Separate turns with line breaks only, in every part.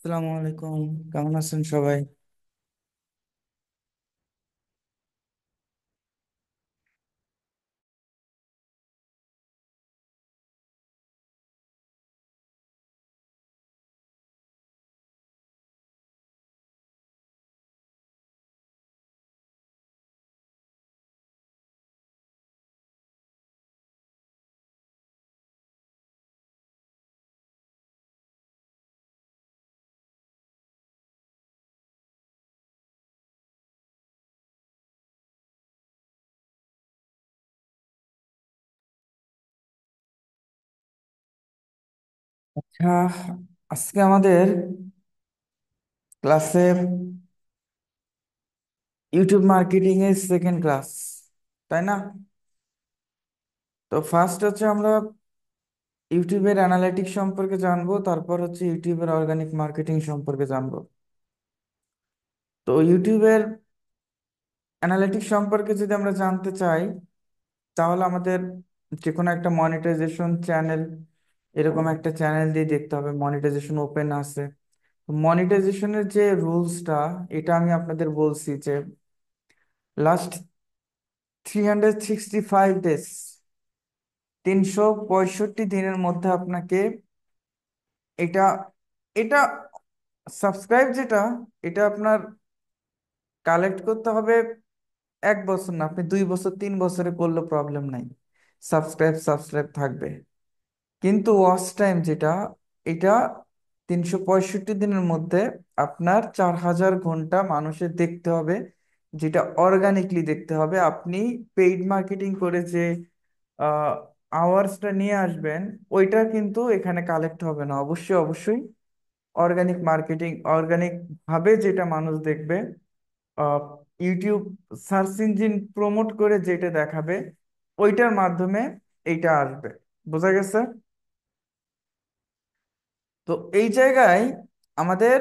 আসসালামু আলাইকুম। কেমন আছেন সবাই? আচ্ছা, আজকে আমাদের ক্লাসে ইউটিউব মার্কেটিং এর সেকেন্ড ক্লাস, তাই না? তো ফার্স্ট হচ্ছে আমরা ইউটিউবের অ্যানালিটিক্স সম্পর্কে জানবো, তারপর হচ্ছে ইউটিউবের অর্গানিক মার্কেটিং সম্পর্কে জানবো। তো ইউটিউবের অ্যানালিটিক্স সম্পর্কে যদি আমরা জানতে চাই, তাহলে আমাদের যে কোনো একটা মনিটাইজেশন চ্যানেল, এরকম একটা চ্যানেল দিয়ে দেখতে হবে মনিটাইজেশন ওপেন আছে। মনিটাইজেশনের যে রুলসটা, এটা আমি আপনাদের বলছি যে লাস্ট 365 ডেজ, 365 দিনের মধ্যে আপনাকে এটা এটা সাবস্ক্রাইব যেটা, এটা আপনার কালেক্ট করতে হবে। 1 বছর না, আপনি 2 বছর 3 বছরে করলেও প্রবলেম নাই, সাবস্ক্রাইব সাবস্ক্রাইব থাকবে। কিন্তু ওয়াচ টাইম যেটা, এটা 365 দিনের মধ্যে আপনার 4,000 ঘন্টা মানুষের দেখতে হবে, যেটা অর্গানিকলি দেখতে হবে। আপনি পেইড মার্কেটিং করে যে আওয়ার্সটা নিয়ে আসবেন, ওইটা কিন্তু এখানে কালেক্ট হবে না। অবশ্যই অবশ্যই অর্গানিক মার্কেটিং, অর্গানিক ভাবে যেটা মানুষ দেখবে, আহ, ইউটিউব সার্চ ইঞ্জিন প্রমোট করে যেটা দেখাবে, ওইটার মাধ্যমে এইটা আসবে। বোঝা গেছে? তো এই জায়গায় আমাদের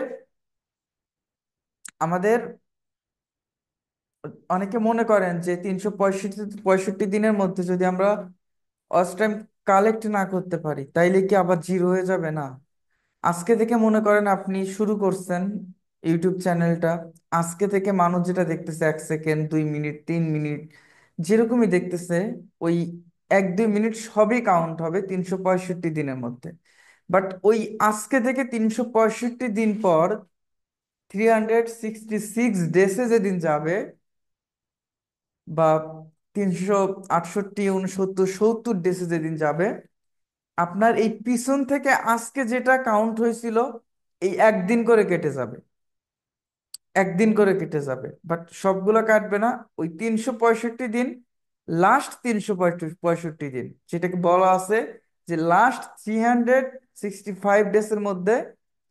আমাদের অনেকে মনে করেন যে 365 দিনের মধ্যে যদি আমরা ওয়াচ টাইম কালেক্ট না করতে পারি, তাইলে কি আবার জিরো হয়ে যাবে? না। আজকে থেকে মনে করেন আপনি শুরু করছেন ইউটিউব চ্যানেলটা, আজকে থেকে মানুষ যেটা দেখতেছে 1 সেকেন্ড, 2 মিনিট, 3 মিনিট, যেরকমই দেখতেছে, ওই 1-2 মিনিট সবই কাউন্ট হবে 365 দিনের মধ্যে। বাট ওই আজকে থেকে 365 দিন পর, 366 ডেসে যেদিন যাবে, বা 368, 69, 70 ডেসে যেদিন যাবে, আপনার এই পিছন থেকে আজকে যেটা কাউন্ট হয়েছিল, এই একদিন করে কেটে যাবে, একদিন করে কেটে যাবে। বাট সবগুলো কাটবে না। ওই 365 দিন, লাস্ট 365 দিন, যেটাকে বলা আছে যে লাস্ট 365 ডেজ এর মধ্যে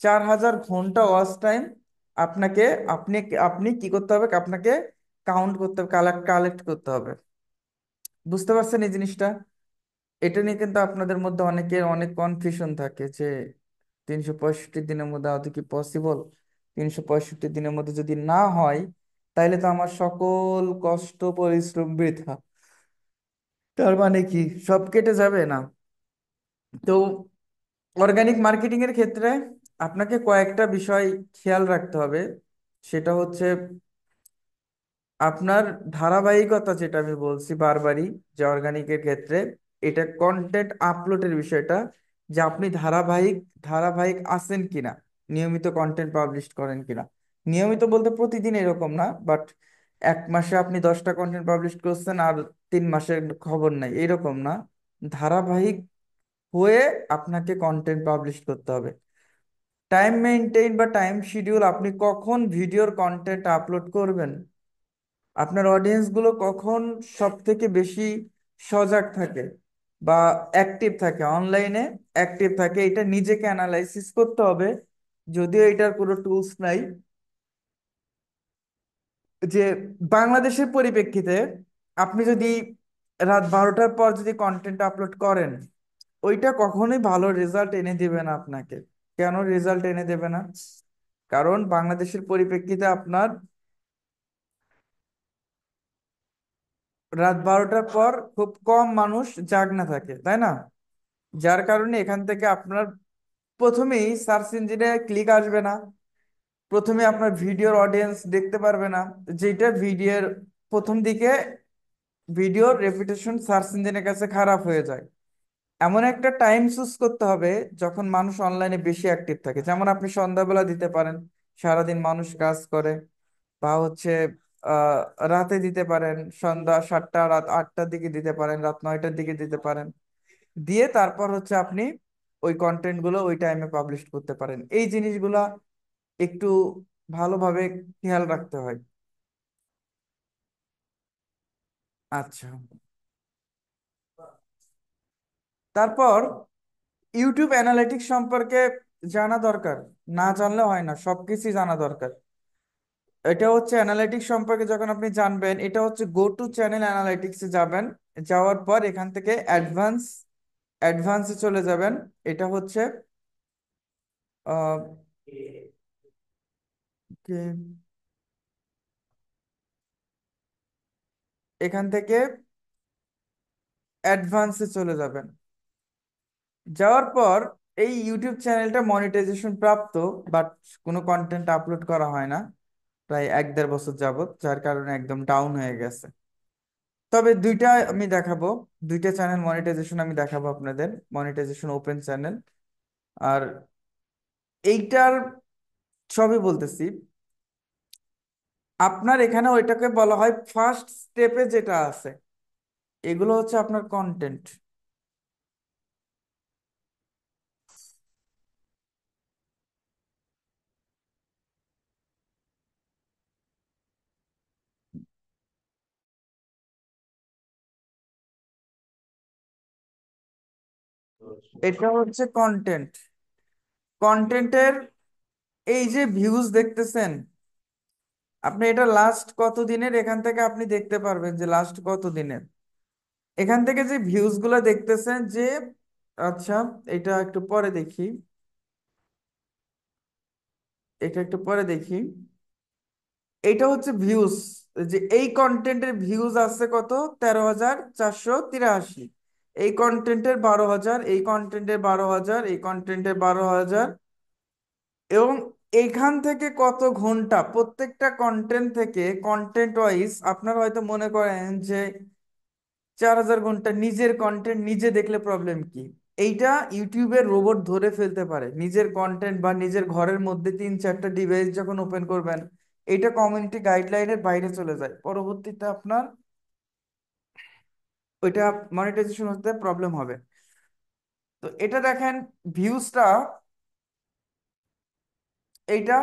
4,000 ঘন্টা ওয়াচ টাইম আপনাকে, আপনি আপনি কি করতে হবে, আপনাকে কাউন্ট করতে হবে, কালেক্ট কালেক্ট করতে হবে। বুঝতে পারছেন এই জিনিসটা? এটা নিয়ে কিন্তু আপনাদের মধ্যে অনেকের অনেক কনফিউশন থাকে যে 365 দিনের মধ্যে আদৌ কি পসিবল? 365 দিনের মধ্যে যদি না হয়, তাইলে তো আমার সকল কষ্ট পরিশ্রম বৃথা। তার মানে কি সব কেটে যাবে? না। তো অর্গানিক মার্কেটিং এর ক্ষেত্রে আপনাকে কয়েকটা বিষয় খেয়াল রাখতে হবে। সেটা হচ্ছে আপনার ধারাবাহিকতা, যেটা আমি বলছি বারবারই, যে অর্গানিকের ক্ষেত্রে এটা কন্টেন্ট আপলোডের বিষয়টা, যে আপনি ধারাবাহিক ধারাবাহিক আছেন কিনা, নিয়মিত কন্টেন্ট পাবলিশ করেন কিনা। নিয়মিত বলতে প্রতিদিন এরকম না, বাট 1 মাসে আপনি 10টা কন্টেন্ট পাবলিশ করছেন আর 3 মাসের খবর নাই, এরকম না। ধারাবাহিক হয়ে আপনাকে কন্টেন্ট পাবলিশ করতে হবে। টাইম মেনটেন বা টাইম শিডিউল, আপনি কখন ভিডিওর কন্টেন্ট আপলোড করবেন, আপনার অডিয়েন্স গুলো কখন সব থেকে বেশি সজাগ থাকে বা অ্যাক্টিভ থাকে, অনলাইনে অ্যাক্টিভ থাকে, এটা নিজেকে অ্যানালাইসিস করতে হবে। যদিও এটার কোনো টুলস নাই। যে বাংলাদেশের পরিপ্রেক্ষিতে আপনি যদি রাত 12টার পর যদি কন্টেন্ট আপলোড করেন, ওইটা কখনোই ভালো রেজাল্ট এনে দেবে না আপনাকে। কেন রেজাল্ট এনে দেবে না? কারণ বাংলাদেশের পরিপ্রেক্ষিতে আপনার রাত 12টার পর খুব কম মানুষ জাগনা থাকে, তাই না? যার কারণে এখান থেকে আপনার প্রথমেই সার্চ ইঞ্জিনে ক্লিক আসবে না, প্রথমে আপনার ভিডিওর অডিয়েন্স দেখতে পারবে না, যেটা ভিডিওর প্রথম দিকে ভিডিওর রেপুটেশন সার্চ ইঞ্জিনের কাছে খারাপ হয়ে যায়। এমন একটা টাইম চুজ করতে হবে যখন মানুষ অনলাইনে বেশি অ্যাক্টিভ থাকে, যেমন আপনি সন্ধ্যাবেলা দিতে পারেন, সারাদিন মানুষ কাজ করে, বা হচ্ছে আহ রাতে দিতে পারেন, সন্ধ্যা 7টা রাত 8টার দিকে দিতে পারেন, রাত 9টার দিকে দিতে পারেন। দিয়ে তারপর হচ্ছে আপনি ওই কন্টেন্ট গুলো ওই টাইমে পাবলিশ করতে পারেন। এই জিনিসগুলা একটু ভালোভাবে খেয়াল রাখতে হয়। আচ্ছা, তারপর ইউটিউব অ্যানালিটিক্স সম্পর্কে জানা দরকার, না জানলে হয় না, সবকিছুই জানা দরকার। এটা হচ্ছে অ্যানালিটিক্স সম্পর্কে যখন আপনি জানবেন, এটা হচ্ছে গো টু চ্যানেল অ্যানালিটিক্সে যাবেন, যাওয়ার পর এখান থেকে অ্যাডভান্সে চলে যাবেন। এটা হচ্ছে আহ, কি, এখান থেকে অ্যাডভান্সে চলে যাবেন। যাওয়ার পর এই ইউটিউব চ্যানেলটা মনিটাইজেশন প্রাপ্ত, বাট কোনো কন্টেন্ট আপলোড করা হয় না প্রায় 1-1.5 বছর যাবত, যার কারণে একদম ডাউন হয়ে গেছে। তবে দুইটা আমি দেখাবো, দুইটা চ্যানেল মনিটাইজেশন আমি দেখাবো আপনাদের, মনিটাইজেশন ওপেন চ্যানেল। আর এইটার সবই বলতেছি, আপনার এখানে ওইটাকে বলা হয় ফার্স্ট স্টেপে যেটা আছে, এগুলো হচ্ছে আপনার কন্টেন্ট। এটা হচ্ছে কন্টেন্ট। কন্টেন্টের এই যে ভিউজ দেখতেছেন আপনি, এটা লাস্ট কত দিনের, এখান থেকে আপনি দেখতে পারবেন যে লাস্ট কত দিনের। এখান থেকে যে ভিউজ গুলো দেখতেছেন যে, আচ্ছা এটা একটু পরে দেখি, এটা একটু পরে দেখি। এটা হচ্ছে ভিউজ, যে এই কন্টেন্টের ভিউজ আছে কত, 13,483। এই কন্টেন্টের 12,000, এই কন্টেন্টের 12,000, এই কন্টেন্টের 12,000। এবং এইখান থেকে কত ঘন্টা প্রত্যেকটা কন্টেন্ট থেকে, কন্টেন্ট ওয়াইজ আপনারা হয়তো মনে করেন যে 4,000 ঘন্টা নিজের কন্টেন্ট নিজে দেখলে প্রবলেম কি। এইটা ইউটিউবের রোবট ধরে ফেলতে পারে, নিজের কন্টেন্ট বা নিজের ঘরের মধ্যে 3-4টা ডিভাইস যখন ওপেন করবেন, এটা কমিউনিটি গাইডলাইনের বাইরে চলে যায়, পরবর্তীতে আপনার ওইটা মনিটাইজেশন হতে প্রবলেম হবে। তো এটা দেখেন, ভিউজটা এইটা,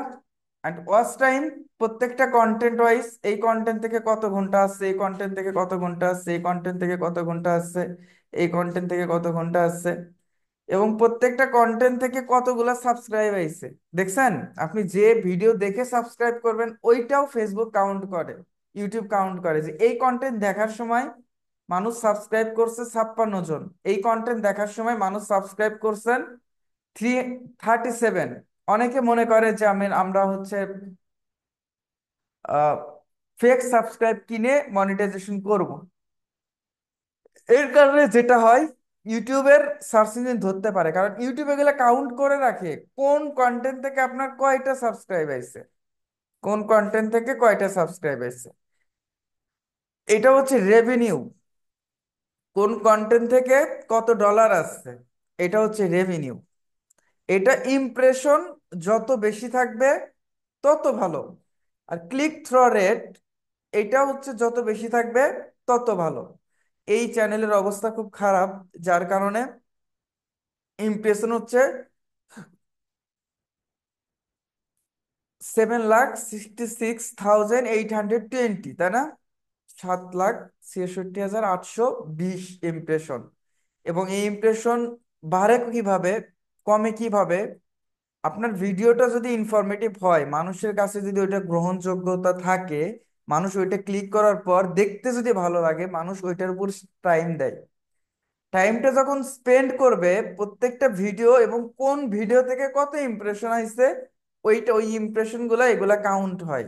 অ্যান্ড ওয়াচ টাইম প্রত্যেকটা কন্টেন্ট ওয়াইজ, এই কন্টেন্ট থেকে কত ঘন্টা আসছে, এই কন্টেন্ট থেকে কত ঘন্টা আসছে, এই কন্টেন্ট থেকে কত ঘন্টা আসছে, এই কন্টেন্ট থেকে কত ঘন্টা আসছে, এবং প্রত্যেকটা কন্টেন্ট থেকে কতগুলা সাবস্ক্রাইব আইছে। দেখছেন, আপনি যে ভিডিও দেখে সাবস্ক্রাইব করবেন ওইটাও ফেসবুক কাউন্ট করে, ইউটিউব কাউন্ট করে, যে এই কন্টেন্ট দেখার সময় মানুষ সাবস্ক্রাইব করছে 56 জন, এই কন্টেন্ট দেখার সময় মানুষ সাবস্ক্রাইব করছেন 337। অনেকে মনে করে যে আমরা হচ্ছে ফেক সাবস্ক্রাইব কিনে মনিটাইজেশন করব। এর কারণে যেটা হয়, ইউটিউবের সার্চ ইঞ্জিন ধরতে পারে, কারণ ইউটিউবে গেলে কাউন্ট করে রাখে কোন কন্টেন্ট থেকে আপনার কয়টা সাবস্ক্রাইব আইছে, কোন কন্টেন্ট থেকে কয়টা সাবস্ক্রাইব আইছে। এটা হচ্ছে রেভিনিউ, কোন কন্টেন্ট থেকে কত ডলার আসছে, এটা হচ্ছে রেভিনিউ। এটা ইমপ্রেশন যত বেশি থাকবে তত ভালো। আর ক্লিক থ্রো রেট, এটা হচ্ছে যত বেশি থাকবে তত ভালো। এই চ্যানেলের অবস্থা খুব খারাপ, যার কারণে ইমপ্রেশন হচ্ছে 7,66,820, তাই না? 7,66,820 ইমপ্রেশন। এবং এই ইমপ্রেশন বাড়ে কিভাবে, কমে কিভাবে? আপনার ভিডিওটা যদি ইনফরমেটিভ হয়, মানুষের কাছে যদি ওইটা গ্রহণযোগ্যতা থাকে, মানুষ ওইটা ক্লিক করার পর দেখতে যদি ভালো লাগে, মানুষ ওইটার উপর টাইম দেয়। টাইমটা যখন স্পেন্ড করবে প্রত্যেকটা ভিডিও, এবং কোন ভিডিও থেকে কত ইমপ্রেশন আইছে, ওইটা ওই ইমপ্রেশন গুলা এগুলা কাউন্ট হয়।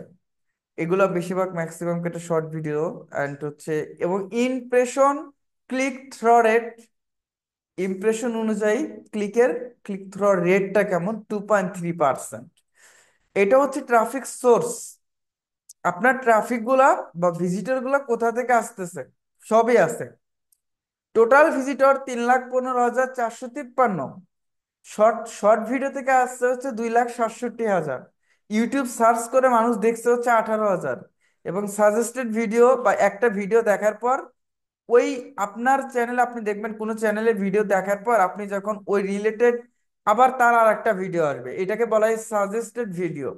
এগুলা বেশিরভাগ ম্যাক্সিমাম একটা শর্ট ভিডিও, অ্যান্ড হচ্ছে, এবং impression, click through rate, impression অনুযায়ী ক্লিক থ্রু রেটটা কেমন, 2.3%। এটা হচ্ছে ট্রাফিক সোর্স। আপনার ট্রাফিক গুলা বা ভিজিটর গুলা কোথা থেকে আসতেছে, সবই আছে। Total visitor 3,15,453। Short short video থেকে আসছে হচ্ছে 2,67,000। ইউটিউব সার্চ করে মানুষ দেখছে হচ্ছে 18,000। এবং সাজেস্টেড ভিডিও বা একটা ভিডিও দেখার পর ওই আপনার চ্যানেলে আপনি দেখবেন কোনো চ্যানেলে ভিডিও দেখার পর আপনি যখন ওই রিলেটেড আবার তার আর একটা ভিডিও আসবে, এটাকে বলা হয় সাজেস্টেড ভিডিও।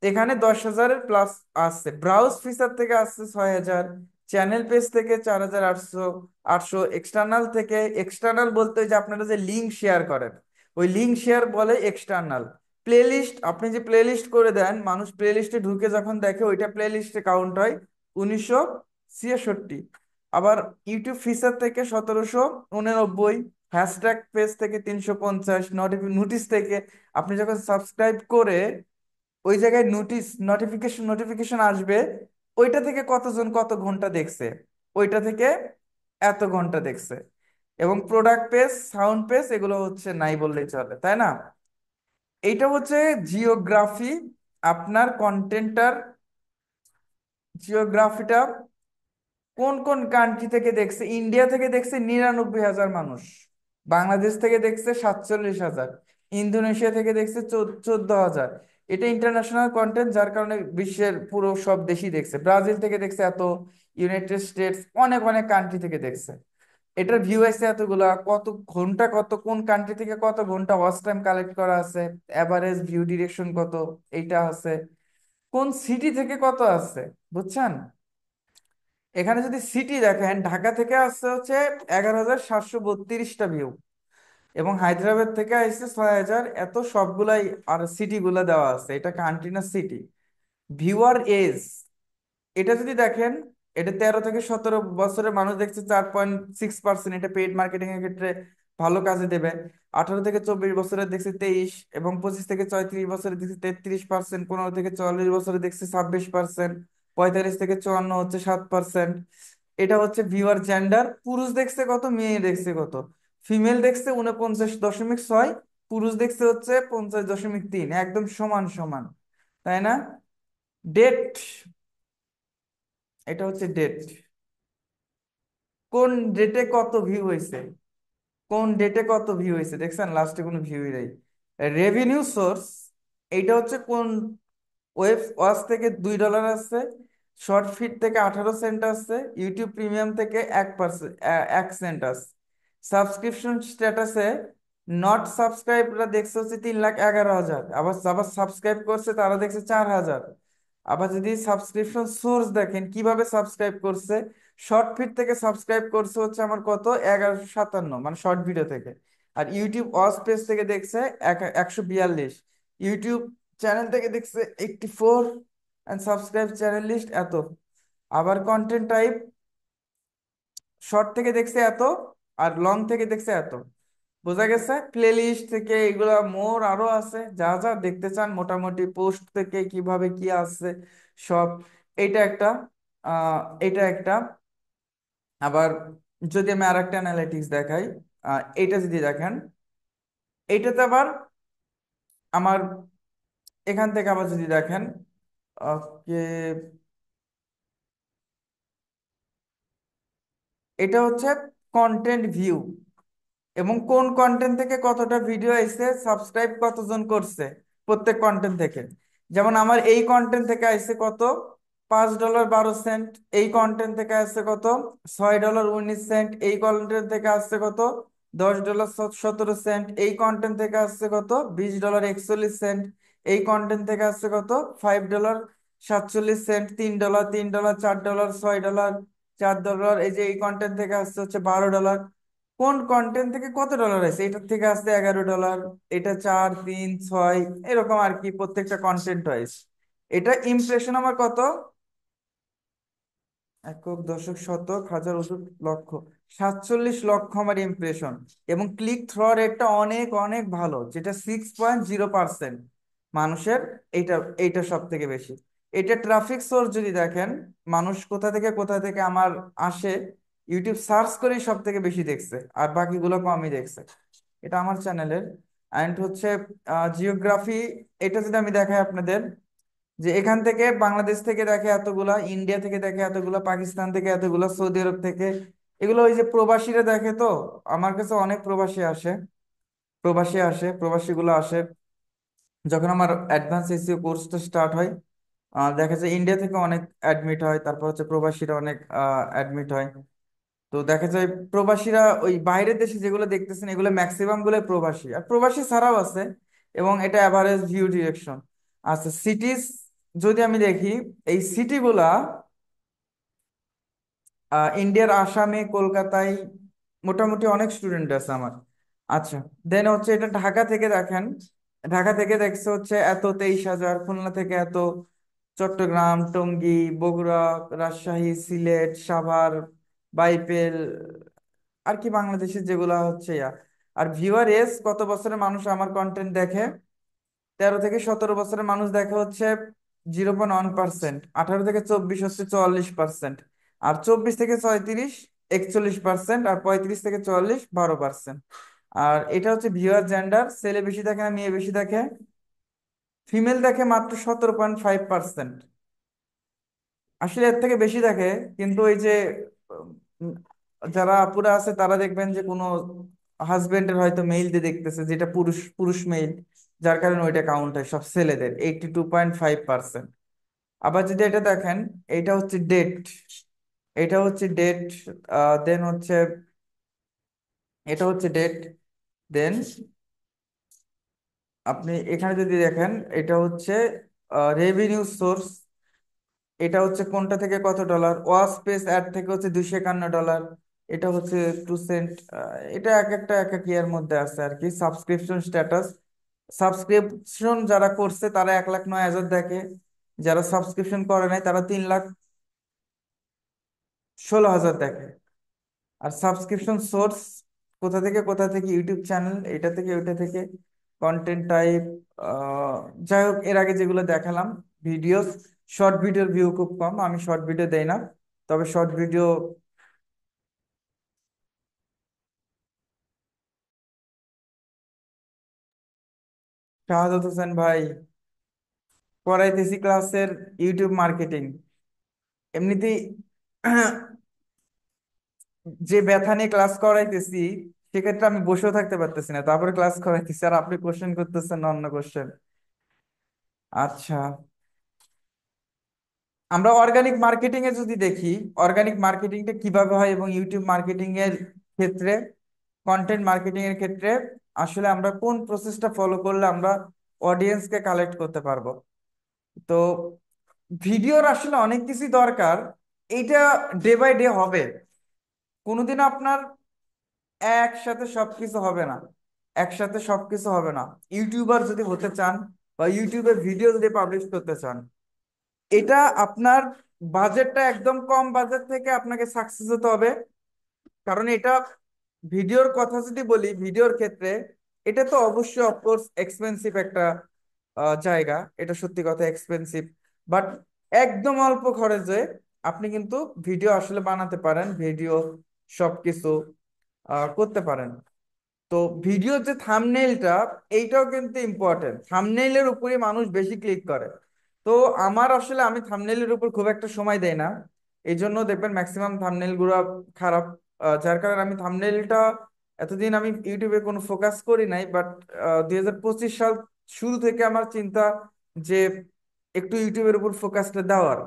এখানে 10,000-এর প্লাস আসছে, ব্রাউজ ফিচার থেকে আসছে 6,000, চ্যানেল পেজ থেকে 4,800, এক্সটার্নাল থেকে, এক্সটার্নাল বলতে ওই যে আপনারা যে লিঙ্ক শেয়ার করেন, ওই লিঙ্ক শেয়ার বলে এক্সটার্নাল। প্লেলিস্ট, আপনি যে প্লেলিস্ট করে দেন, মানুষ প্লেলিস্টে ঢুকে যখন দেখে ওইটা প্লেলিস্টে কাউন্ট হয় 1966। আবার ইউটিউব ফিচার থেকে 1,789, হ্যাশট্যাগ পেজ থেকে 350, নোটিস থেকে আপনি যখন সাবস্ক্রাইব করে ওই জায়গায় নোটিফিকেশন আসবে, ওইটা থেকে কতজন কত ঘন্টা দেখছে, ওইটা থেকে এত ঘন্টা দেখছে। এবং প্রোডাক্ট পেজ, সাউন্ড পেজ, এগুলো হচ্ছে নাই বললেই চলে, তাই না? এইটা হচ্ছে জিওগ্রাফি। আপনার কন্টেন্টটার জিওগ্রাফিটা কোন কোন কান্ট্রি থেকে দেখছে। ইন্ডিয়া থেকে দেখছে 99,000 মানুষ, বাংলাদেশ থেকে দেখছে 47,000, ইন্দোনেশিয়া থেকে দেখছে 14,000। এটা ইন্টারন্যাশনাল কন্টেন্ট, যার কারণে বিশ্বের পুরো সব দেশই দেখছে। ব্রাজিল থেকে দেখছে এত, ইউনাইটেড স্টেটস, অনেক অনেক কান্ট্রি থেকে দেখছে। এটার ভিউ আছে এতগুলা, কত ঘন্টা, কত কোন কান্ট্রি থেকে কত ঘন্টা ওয়াচ টাইম কালেক্ট করা আছে, এভারেজ ভিউ ডিরেকশন কত, এইটা আছে। কোন সিটি থেকে কত আছে, বুঝছেন? এখানে যদি সিটি দেখেন, ঢাকা থেকে আসছে হচ্ছে 11,732টা ভিউ, এবং হায়দ্রাবাদ থেকে আসছে 6,000। এত সবগুলাই আর সিটি গুলা দেওয়া আছে, এটা কান্ট্রি না সিটি। ভিউয়ার এজ, এটা যদি দেখেন, এটা 13 থেকে 17 বছরের মানুষ দেখছে 4.6%, এটা পেইড মার্কেটিং এর ক্ষেত্রে ভালো কাজে দেবে। 18 থেকে 24 বছরের দেখছে 23, এবং 25 থেকে 34 বছরের দেখছে 33%, 15 থেকে 44 বছরে দেখছে 26%, 45 থেকে 54 হচ্ছে 7%। এটা হচ্ছে ভিউয়ার জেন্ডার, পুরুষ দেখছে কত, মেয়ে দেখছে কত। ফিমেল দেখছে 49.6, পুরুষ দেখছে হচ্ছে 50.3, একদম সমান সমান, তাই না? ডেট, এটা হচ্ছে ডেট, কোন ডেটে কত ভিউ হয়েছে, কোন ডেটে কত ভিউ হয়েছে দেখছেন, লাস্টে কোনো ভিউই নেই। রেভিনিউ সোর্স, এইটা হচ্ছে কোন ওয়েব ওয়াচ থেকে $2 আসছে, শর্ট ফিট থেকে 18 সেন্ট আসছে, ইউটিউব প্রিমিয়াম থেকে 1%, 1 সেন্ট আসছে। সাবস্ক্রিপশন স্ট্যাটাসে নট সাবস্ক্রাইবরা দেখছে হচ্ছে 3,11,000, আবার আবার সাবস্ক্রাইব করছে তারা দেখছে 4,000। আবার যদি সাবস্ক্রিপশন সোর্স দেখেন কিভাবে সাবস্ক্রাইব করছে, শর্ট ফিট থেকে সাবস্ক্রাইব করছে হচ্ছে আমার কত, 1,157, মানে শর্ট ভিডিও থেকে। আর ইউটিউব ওয়াচ পেজ থেকে দেখছে 142, ইউটিউব চ্যানেল থেকে দেখছে 84, অ্যান্ড সাবস্ক্রাইব চ্যানেল লিস্ট এত। আবার কন্টেন্ট টাইপ, শর্ট থেকে দেখছে এত, আর লং থেকে দেখছে এত। বোঝা গেছে? প্লে লিস্ট থেকে এগুলা মোর আরো আছে, যা যা দেখতে চান মোটামুটি, পোস্ট থেকে কিভাবে কি আসছে সব। এটা একটা, আহ এটা একটা। আবার যদি আমি আরেকটা অ্যানালিটিক্স দেখাই, এটা যদি দেখেন, এইটাতে আবার আমার এখান থেকে আবার যদি দেখেন, ওকে, এটা হচ্ছে কন্টেন্ট ভিউ, এবং কোন কন্টেন্ট থেকে কতটা ভিডিও আইছে, সাবস্ক্রাইব কতজন করছে প্রত্যেক কন্টেন্ট থেকে। যেমন আমার এই কন্টেন্ট থেকে আইছে কত, $5.12। এই কন্টেন্ট থেকে আসছে কত, $6.19। এই কন্টেন্ট থেকে আসছে কত, $10.17। এই কন্টেন্ট থেকে আসছে কত, $20.41। এই কন্টেন্ট থেকে আসছে কত, $5.47। $3, $4, $6, $4। এই যে এই কন্টেন্ট থেকে আসছে হচ্ছে $12। কোন কন্টেন্ট থেকে কত ডলার আছে, এটার থেকে আসছে $11, এটা 4, 3, 6, এরকম আর কি, প্রত্যেকটা কন্টেন্ট ওয়াইজ। এটা ইমপ্রেশন আমার কত, একক, দশক, শতক, হাজার, অযুত, লক্ষ, 47 লক্ষ আমার ইমপ্রেশন। এবং ক্লিক থ্রু রেটটা অনেক অনেক ভালো, যেটা 6.0% মানুষের। এইটা এইটা সব থেকে বেশি। এটা ট্রাফিক সোর্স যদি দেখেন, মানুষ কোথা থেকে কোথা থেকে আমার আসে, ইউটিউব সার্চ করে সব থেকে বেশি দেখছে, আর বাকিগুলো কমই দেখছে। এটা আমার চ্যানেলের। অ্যান্ড হচ্ছে জিওগ্রাফি, এটা যদি আমি দেখাই আপনাদের, যে এখান থেকে বাংলাদেশ থেকে দেখে এতগুলা, ইন্ডিয়া থেকে দেখে এতগুলা, পাকিস্তান থেকে এতগুলা, সৌদি আরব থেকে, এগুলো ওই যে প্রবাসীরা দেখে। তো আমার কাছে অনেক প্রবাসী আসে, প্রবাসীগুলো আসে যখন আমার অ্যাডভান্স এসইও কোর্সটা স্টার্ট হয়। দেখা যায় ইন্ডিয়া থেকে অনেক অ্যাডমিট হয়, তারপর হচ্ছে প্রবাসীরা অনেক অ্যাডমিট হয়। তো দেখা যায় প্রবাসীরা ওই বাইরের দেশে যেগুলো দেখতেছেন এগুলো ম্যাক্সিমাম গুলো প্রবাসী, আর প্রবাসী ছাড়াও আছে। এবং এটা অ্যাভারেজ ভিউ ডিরেকশন। আচ্ছা, সিটিজ যদি আমি দেখি, এই সিটিগুলা ইন্ডিয়ার আসামে, কলকাতায় মোটামুটি অনেক স্টুডেন্ট আছে আমার। আচ্ছা, দেন হচ্ছে এটা ঢাকা থেকে দেখেন, ঢাকা থেকে দেখছে হচ্ছে এত 23,000, খুলনা থেকে এত, চট্টগ্রাম, টঙ্গী, বগুড়া, রাজশাহী, সিলেট, সাভার, বাইপেল, আর কি বাংলাদেশের যেগুলা হচ্ছে আর ভিউয়ার এজ, কত বছরের মানুষ আমার কন্টেন্ট দেখে, 13 থেকে 17 বছরের মানুষ দেখে হচ্ছে 0.1%, 18 থেকে 24 হচ্ছে 44%, আর 24 থেকে 36 41%, আর 35 থেকে 44 12%। আর এটা হচ্ছে ভিউয়ার জেন্ডার, ছেলে বেশি দেখে না মেয়ে বেশি দেখে? ফিমেল দেখে মাত্র 17.5%। আসলে এর থেকে বেশি দেখে, কিন্তু ওই যে উম, যারা আপুরা আছে তারা দেখবেন যে কোনো হাজবেন্ডের হয়তো মেইল দিয়ে দেখতেছে, যেটা পুরুষ পুরুষ মেইল, যার কারণে ওইটা কাউন্ট হয় সব ছেলেদের 82.5%। আবার যদি এটা দেখেন, এটা হচ্ছে ডেট, এটা হচ্ছে ডেট, দেন হচ্ছে এটা হচ্ছে ডেট, দেন আপনি এখানে যদি দেখেন, এটা হচ্ছে রেভিনিউ সোর্স, এটা হচ্ছে কোনটা থেকে কত ডলার, ওয়াচ পেজ অ্যাড থেকে হচ্ছে $251, এটা হচ্ছে 2 সেন্ট। এটা এক একটা এক এক ইয়ার মধ্যে আছে আর কি। সাবস্ক্রিপশন স্ট্যাটাস, সাবস্ক্রিপশন যারা করছে তারা 1,09,000 দেখে, যারা সাবস্ক্রিপশন করে নাই তারা 3,16,000 দেখে। আর সাবস্ক্রিপশন সোর্স কোথা থেকে কোথা থেকে, ইউটিউব চ্যানেল, এটা থেকে ওইটা থেকে, কন্টেন্ট টাইপ, যাই হোক, এর আগে যেগুলো দেখালাম, ভিডিও, শর্ট ভিডিওর ভিউ খুব কম, আমি শর্ট ভিডিও দেই না। তবে শর্ট ভিডিও, শাহাদাত হোসেন ভাই, করাইতেছি ক্লাসের ইউটিউব মার্কেটিং। এমনিতেই যে ব্যথা নিয়ে ক্লাস করাইতেছি, সেক্ষেত্রে আমি বসেও থাকতে পারতেছি না, তারপরে ক্লাস করাইতেছি, আর আপনি কোশ্চেন করতেছেন অন্য কোশ্চেন। আচ্ছা, আমরা অর্গানিক মার্কেটিং এ যদি দেখি, অর্গানিক মার্কেটিংটা কিভাবে হয়, এবং ইউটিউব মার্কেটিং এর ক্ষেত্রে, কন্টেন্ট মার্কেটিং এর ক্ষেত্রে আসলে আমরা কোন প্রসেসটা ফলো করলে আমরা অডিয়েন্সকে কালেক্ট করতে পারবো। তো ভিডিওর আসলে অনেক কিছুই দরকার। এইটা ডে বাই ডে হবে, কোনোদিন আপনার একসাথে সবকিছু হবে না, একসাথে সবকিছু হবে না। ইউটিউবার যদি হতে চান, বা ইউটিউবে ভিডিও যদি পাবলিশ করতে চান, এটা আপনার বাজেটটা একদম কম বাজেট থেকে আপনাকে সাকসেস হতে হবে। কারণ এটা, ভিডিওর কথা যদি বলি, ভিডিওর ক্ষেত্রে এটা তো অবশ্যই অফকোর্স এক্সপেন্সিভ একটা জায়গা, এটা সত্যি কথা এক্সপেন্সিভ। বাট একদম অল্প খরচে আপনি কিন্তু ভিডিও আসলে বানাতে পারেন, ভিডিও সবকিছু করতে পারেন। তো ভিডিওর যে থাম্বনেইলটা, এইটাও কিন্তু ইম্পর্টেন্ট, থাম্বনেইলের উপরে মানুষ বেশি ক্লিক করে। তো আমার আসলে, আমি থাম্বনেইলের উপর খুব একটা সময় দেই না, এই জন্য দেখবেন ম্যাক্সিমাম থাম্বনেইল গুলো খারাপ। যার কারণে আমি থাম্বনেইলটা, এতদিন আমি ইউটিউবে কোনো ফোকাস করি নাই, বাট 2025 সাল শুরু থেকে আমার চিন্তা যে একটু ইউটিউবের উপর ফোকাসটা দেওয়ার,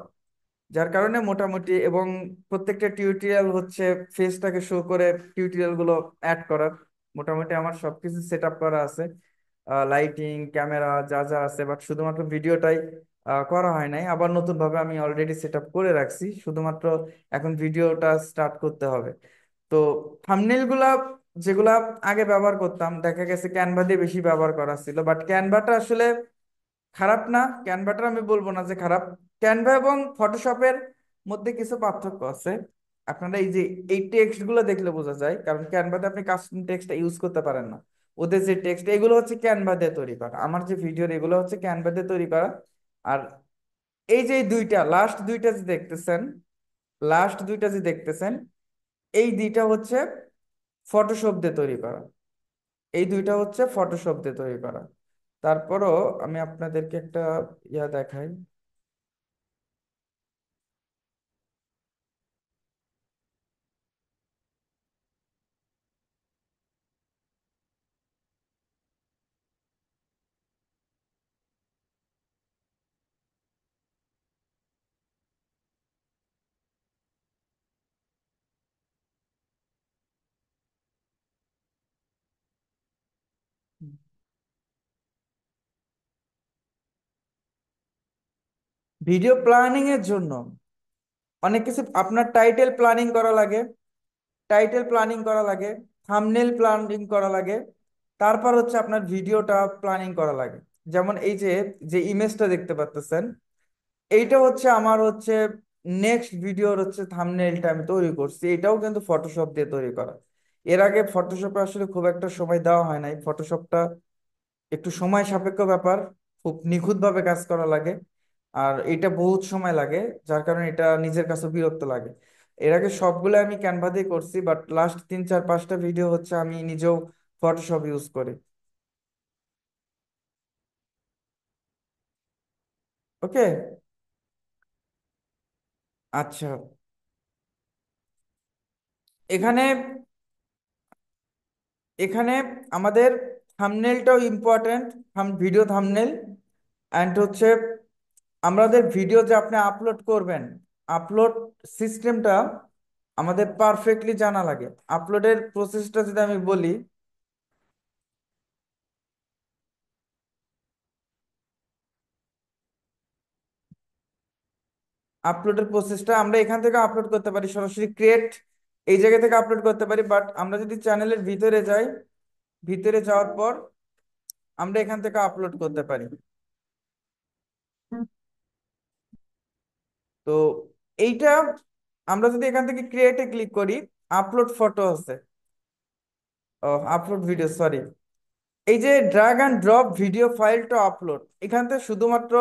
যার কারণে মোটামুটি, এবং প্রত্যেকটা টিউটোরিয়াল হচ্ছে ফেসটাকে শো করে টিউটোরিয়াল গুলো অ্যাড করার, মোটামুটি আমার সবকিছু সেট আপ করা আছে, লাইটিং, ক্যামেরা যা যা আছে, বাট শুধুমাত্র ভিডিওটাই করা হয় নাই। আবার নতুন ভাবে আমি অলরেডি সেট আপ করে রাখছি, শুধুমাত্র এখন ভিডিওটা স্টার্ট করতে হবে। তো থাম্বনেল গুলা যেগুলা আগে ব্যবহার করতাম, দেখা গেছে ক্যানভা দিয়ে বেশি ব্যবহার করা ছিল, বাট ক্যানভাটা আসলে খারাপ না, ক্যানভাটা আমি বলবো না যে খারাপ। ক্যানভা এবং ফটোশপের মধ্যে কিছু পার্থক্য আছে। আপনারা এই যে এই টেক্সট গুলো দেখলে বোঝা যায়, কারণ ক্যানভাতে আপনি কাস্টম টেক্সট ইউজ করতে পারেন না। ওদের যে টেক্সট, এগুলো হচ্ছে ক্যানভা দিয়ে তৈরি করা, আমার যে ভিডিও এগুলো হচ্ছে ক্যানভা দিয়ে তৈরি করা। আর এই যে এই দুইটা লাস্ট দুইটা যে দেখতেছেন, লাস্ট দুইটা যে দেখতেছেন, এই দুইটা হচ্ছে ফটোশপ দিয়ে তৈরি করা। এই দুইটা হচ্ছে ফটোশপ দিয়ে তৈরি করা। তারপরও আমি আপনাদেরকে একটা ইয়া দেখাই। ভিডিও প্ল্যানিং এর জন্য অনেক কিছু আপনার টাইটেল প্ল্যানিং করা লাগে, টাইটেল প্ল্যানিং করা লাগে, থাম্বনেল প্ল্যানিং করা লাগে, তারপর হচ্ছে আপনার ভিডিওটা প্ল্যানিং করা লাগে। যেমন এই যে যে ইমেজটা দেখতে পাচ্ছেন, এইটা হচ্ছে আমার হচ্ছে নেক্সট ভিডিওর হচ্ছে থাম্বনেলটা আমি তৈরি করছি, এটাও কিন্তু ফটোশপ দিয়ে তৈরি করা। এর আগে ফটোশপে আসলে খুব একটা সময় দেওয়া হয় নাই। ফটোশপটা একটু সময় সাপেক্ষ ব্যাপার, খুব নিখুঁতভাবে কাজ করা লাগে, আর এটা বহুত সময় লাগে, যার কারণে এটা নিজের কাছে বিরক্ত লাগে। এর আগে সবগুলো আমি ক্যানভা দিয়ে করছি, বাট লাস্ট 3 4 5টা ভিডিও হচ্ছে আমি নিজেও ফটোশপ ইউজ করি। ওকে। আচ্ছা, এখানে এখানে আমাদের থাম্বনেলটাও ইম্পর্ট্যান্ট, ভিডিও থাম্বনেল। অ্যান্ড হচ্ছে আমাদের ভিডিও যে আপনি আপলোড করবেন, আপলোড সিস্টেমটা আমাদের পারফেক্টলি জানা লাগে। আপলোডের প্রসেসটা যদি আমি বলি, আপলোডের প্রসেসটা আমরা এখান থেকে আপলোড করতে পারি, সরাসরি ক্রিয়েট এই জায়গা থেকে আপলোড করতে পারি। বাট আমরা যদি চ্যানেলের ভিতরে যাই, ভিতরে যাওয়ার পর আমরা এখান থেকে আপলোড করতে পারি। তো এইটা আমরা যদি এখান থেকে ক্রিয়েটে ক্লিক করি, আপলোড ফটো আছে, ও আপলোড ভিডিও, সরি, এই যে drag and drop video file to upload, এখান থেকে শুধুমাত্র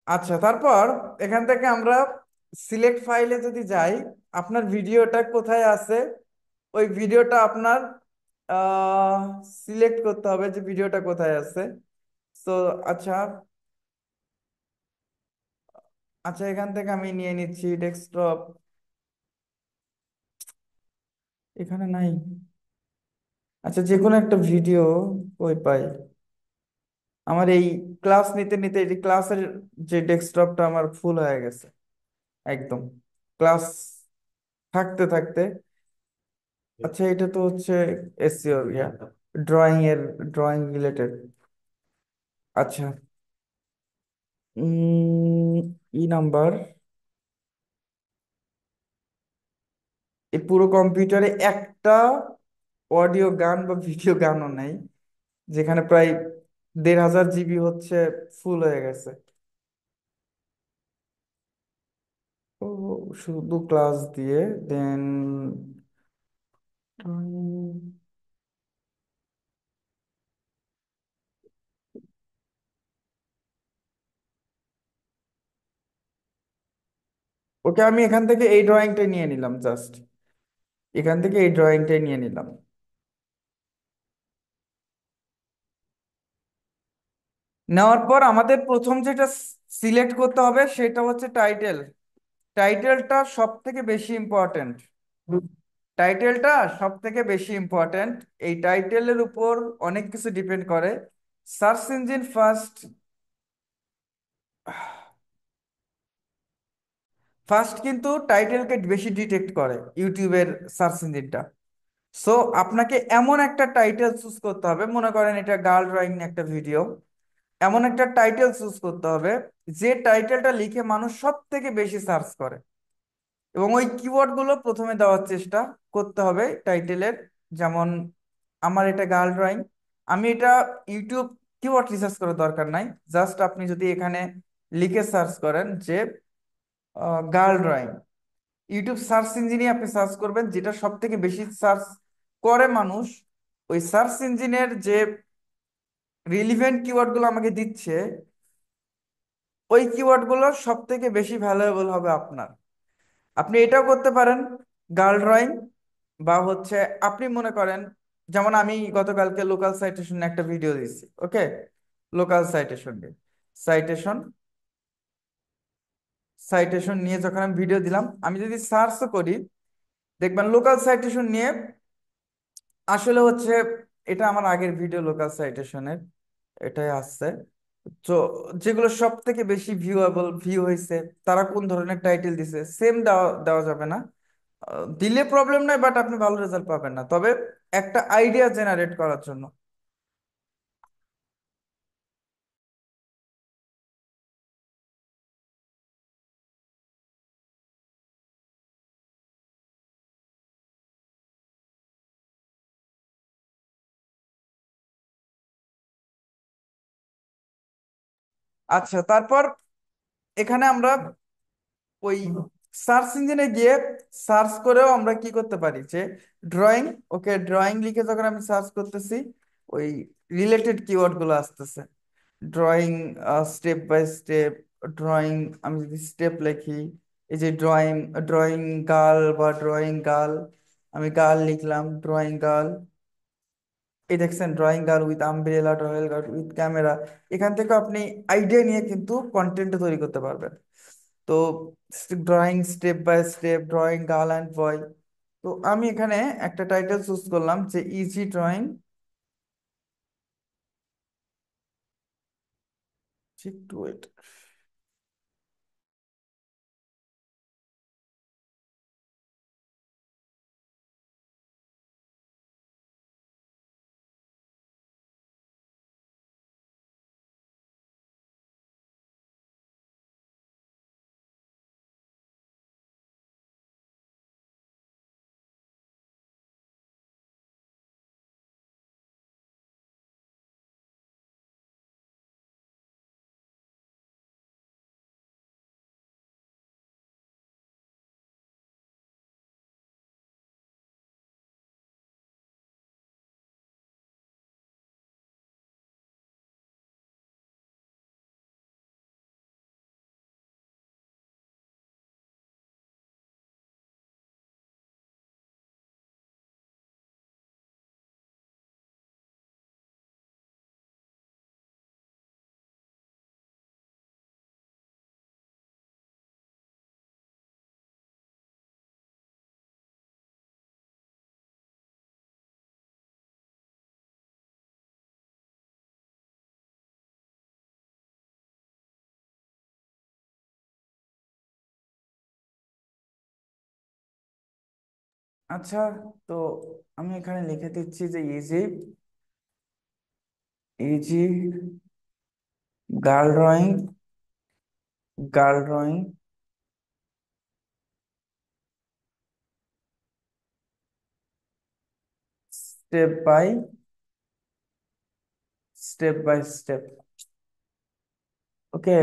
আচ্ছা, তারপর এখান থেকে আমরা সিলেক্ট ফাইলে যদি যাই, আপনার ভিডিওটা কোথায় আছে, ওই ভিডিওটা আপনার সিলেক্ট করতে হবে যে ভিডিওটা কোথায় আছে। তো আচ্ছা, আচ্ছা, এখান থেকে আমি নিয়ে নিচ্ছি ডেস্কটপ। এখানে নাই। আচ্ছা, যে কোনো একটা ভিডিও কই পাই, আমার এই ক্লাস নিতে নিতে এই যে ক্লাসের যে ডেস্কটপটা আমার ফুল হয়ে গেছে একদম, ক্লাস থাকতে থাকতে। আচ্ছা, এটা তো হচ্ছে এসইও, ইয়া, ড্রয়িং এর, ড্রয়িং রিলেটেড। আচ্ছা, উম, ই নাম্বার, এই পুরো কম্পিউটারে একটা অডিও গান বা ভিডিও গানও নাই, যেখানে প্রায় 1500 জিবি হচ্ছে ফুল হয়ে গেছে। ও, শুধু ক্লাস দিয়ে দেন। ওকে, আমি এখান থেকে এই ড্রয়িংটাই নিয়ে নিলাম, জাস্ট এখান থেকে এই ড্রয়িংটাই নিয়ে নিলাম। নেওয়ার পর আমাদের প্রথম যেটা সিলেক্ট করতে হবে সেটা হচ্ছে টাইটেল। টাইটেলটা সব থেকে বেশি ইম্পর্ট্যান্ট। টাইটেলটা সব থেকে বেশি ইম্পর্ট্যান্ট। এই টাইটেলের উপর অনেক কিছু ডিপেন্ড করে। সার্চ ইঞ্জিন ফার্স্ট, কিন্তু টাইটেলকে বেশি ডিটেক্ট করে ইউটিউবের সার্চ ইঞ্জিনটা। সো আপনাকে এমন একটা টাইটেল চুজ করতে হবে, মনে করেন এটা গার্ল ড্রয়িং একটা ভিডিও, এমন একটা টাইটেল চুজ করতে হবে যে টাইটেলটা লিখে মানুষ সব থেকে বেশি সার্চ করে, এবং ওই কিওয়ার্ড গুলো প্রথমে দেওয়ার চেষ্টা করতে হবে টাইটেলের। যেমন আমার এটা গার্ল ড্রয়িং, আমি এটা ইউটিউব কিওয়ার্ড রিসার্চ করার দরকার নাই। জাস্ট আপনি যদি এখানে লিখে সার্চ করেন যে গার্ল ড্রয়িং, ইউটিউব সার্চ ইঞ্জিনে আপনি সার্চ করবেন, যেটা সব থেকে বেশি সার্চ করে মানুষ, ওই সার্চ ইঞ্জিনের যে রিলিভেন্ট কিওয়ার্ড গুলো আমাকে দিচ্ছে, ওই কিওয়ার্ড গুলো সব থেকে বেশি ভ্যালুয়েবল হবে আপনার। আপনি এটাও করতে পারেন, গার্ল ড্রয়িং, বা হচ্ছে আপনি মনে করেন, যেমন আমি গতকালকে লোকাল সাইটেশন একটা ভিডিও দিচ্ছি, ওকে, লোকাল সাইটেশন নিয়ে, সাইটেশন সাইটেশন নিয়ে যখন আমি ভিডিও দিলাম, আমি যদি সার্চও করি, দেখবেন লোকাল সাইটেশন নিয়ে আসলে হচ্ছে, এটা আমার আগের ভিডিও লোকাল সাইটেশনের, এটাই আসছে। তো যেগুলো সব থেকে বেশি ভিউ হয়েছে, তারা কোন ধরনের টাইটেল দিছে, সেম দেওয়া দেওয়া যাবে না। দিলে প্রবলেম নাই, বাট আপনি ভালো রেজাল্ট পাবেন না, তবে একটা আইডিয়া জেনারেট করার জন্য। আচ্ছা, তারপর এখানে আমরা ওই সার্চ ইঞ্জিনে গিয়ে সার্চ করেও আমরা কি করতে পারি, যে ড্রয়িং, ওকে, ড্রয়িং লিখে যখন আমি সার্চ করতেছি, ওই রিলেটেড কিওয়ার্ড গুলো আসতেছে। Drawing step by step, drawing, আমি যদি স্টেপ লিখি, এই যে ড্রয়িং, ড্রয়িং গার্ল বা ড্রয়িং গার্ল, আমি গার্ল লিখলাম, ড্রয়িং গার্ল, এই দেখছেন drawing girl with umbrella, drawing girl with camera. এখান থেকে আপনি আইডিয়া নিয়ে কিন্তু কন্টেন্ট তৈরি করতে পারবেন। তো drawing step by step, drawing girl and boy. তো আমি এখানে একটা টাইটেল চুজ করলাম যে ইজি ড্রয়িং, ঠিক টু ইট। আচ্ছা, তো আমি এখানে লিখে দিচ্ছি যে easy, easy girl drawing, girl drawing step by step. Okay,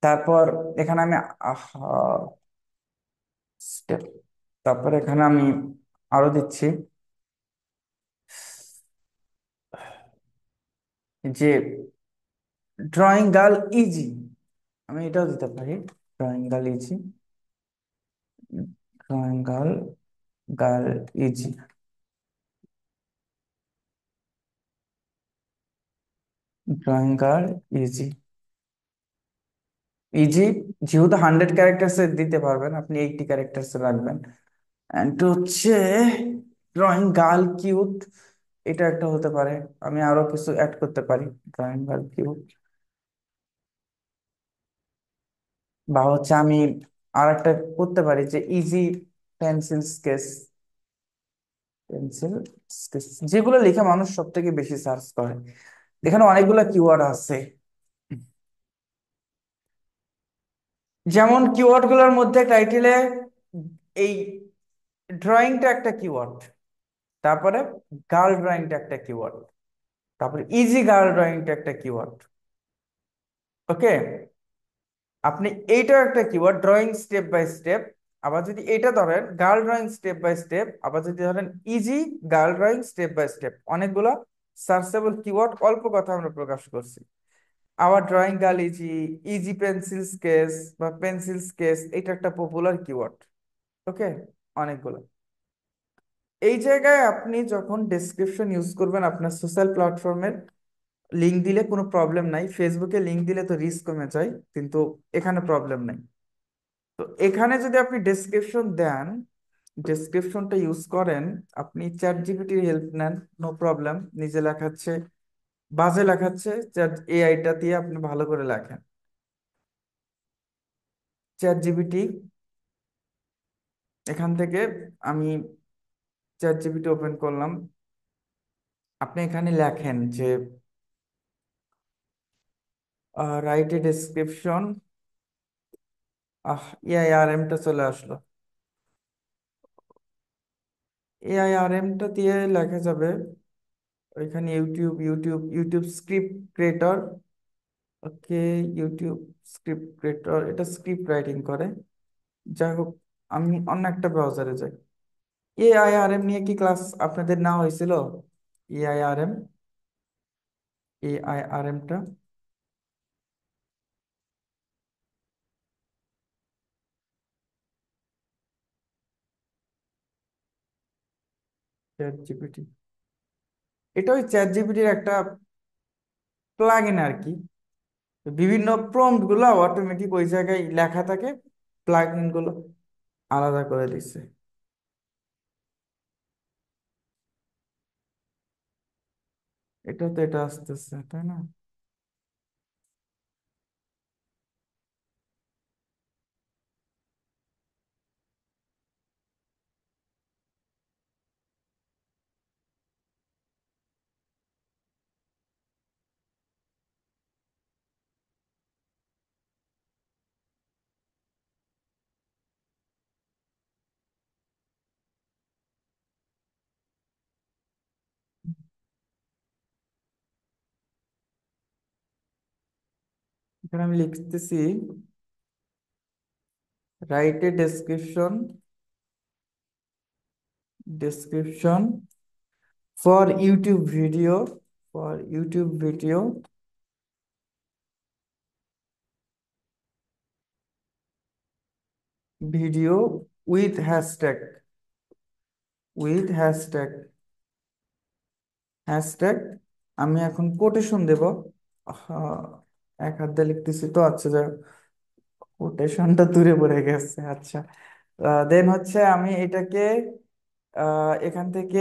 তারপর এখানে আমি আহা স্টেপ, তারপর এখানে আমি আরো দিচ্ছি যে ড্রয়িং গার্ল ইজি, আমি এটাও দিতে পারি, drawing girl easy, drawing girl, girl easy, drawing girl easy, easy. যেহেতু 100 ক্যারেক্টার্স দিতে পারবেন, আপনি 80 ক্যারেক্টার্স রাখবেন। অ্যান্ড হচ্ছে ড্রয়িং গার্ল কিউট, এটা একটা হতে পারে, আমি আরো কিছু অ্যাড করতে পারি, ড্রয়িং গার্ল কিউট। বা হচ্ছে আমি আর একটা করতে পারি যে easy pencil sketch, pencil sketch, যেগুলো লিখে মানুষ সব থেকে বেশি সার্চ করে। এখানে অনেকগুলো কিওয়ার্ড আছে, যেমন কিওয়ার্ড গুলোর মধ্যে টাইটেলে এই ড্রয়িংটা একটা কিওয়ার্ড, তারপরে গার্ল ড্রয়িংটা একটা কিওয়ার্ড, তারপরে ইজি গার্ল ড্রয়িংটা একটা কিওয়ার্ড। ওকে, আপনি এইটাও একটা keyword, drawing step by step. আবার যদি এটা ধরেন girl drawing step by step, আবার যদি ধরেন easy girl drawing step by step, অনেকগুলো সার্চেবল কিওয়ার্ড, অল্প কথা আমরা প্রকাশ করছি। আবার drawing girl easy, easy pencil sketch বা পেন্সিল স্কেচ, এটা একটা পপুলার কিওয়ার্ড। ওকে, অনেকগুলো। এই জায়গায় আপনি যখন ডেসক্রিপশন ইউজ করবেন আপনার সোশ্যাল প্ল্যাটফর্মের, লিঙ্ক দিলে কোনো প্রবলেম নাই, ফেসবুকে লিঙ্ক দিলে তো রিস্ক কমে যায়, কিন্তু এখানে প্রবলেম নাই। তো এখানে যদি আপনি ডেসক্রিপশন দেন, ডেসক্রিপশনটা ইউজ করেন, আপনি চ্যাট জিপিটির হেল্প নেন, নো প্রবলেম। নিজে লেখাচ্ছে, বাজে লেখাচ্ছে, চ্যাট এআইটা দিয়ে আপনি ভালো করে লেখেন। চ্যাট জিপিটি, এখান থেকে আমি চ্যাট জিপিটি ওপেন করলাম। আপনি এখানে লেখেন যে রাইট এ ডেসক্রিপশন, এআইআরএমটা চলে আসলো। এআইআরএমটা দিয়ে লেখা যাবে ওইখানে ইউটিউব স্ক্রিপ্ট ক্রিয়েটর। ওকে, ইউটিউব স্ক্রিপ্ট ক্রিয়েটর, এটা স্ক্রিপ্ট রাইটিং করে। যাই হোক, আমি অন্য একটা ব্রাউজারে যাই। এআইআরএম নিয়ে কি ক্লাস আপনাদের নেওয়া হয়েছিল? এআইআরএম, এআইআরএমটা চ্যাট জিপিটি, এটা ওই চ্যাট জিপিটির একটা প্লাগইন আর কি। বিভিন্ন প্রম্পট গুলো অটোমেটিক ওই জায়গায় লেখা থাকে, প্লাগইন গুলো আলাদা করে দিচ্ছে। এটা তো এটা আসতেছে, তাই না? এখানে আমি লিখতেছি write a description for YouTube video, for YouTube video with hashtag, with hashtag, hashtag. আমি এখন কোটেশন দেব। আহ, এক হাত দিয়ে লিখতেছি তো, আচ্ছা যাই, কোটেশনটা দূরে পড়ে গেছে, আচ্ছা। দেন হচ্ছে আমি এটাকে এখান থেকে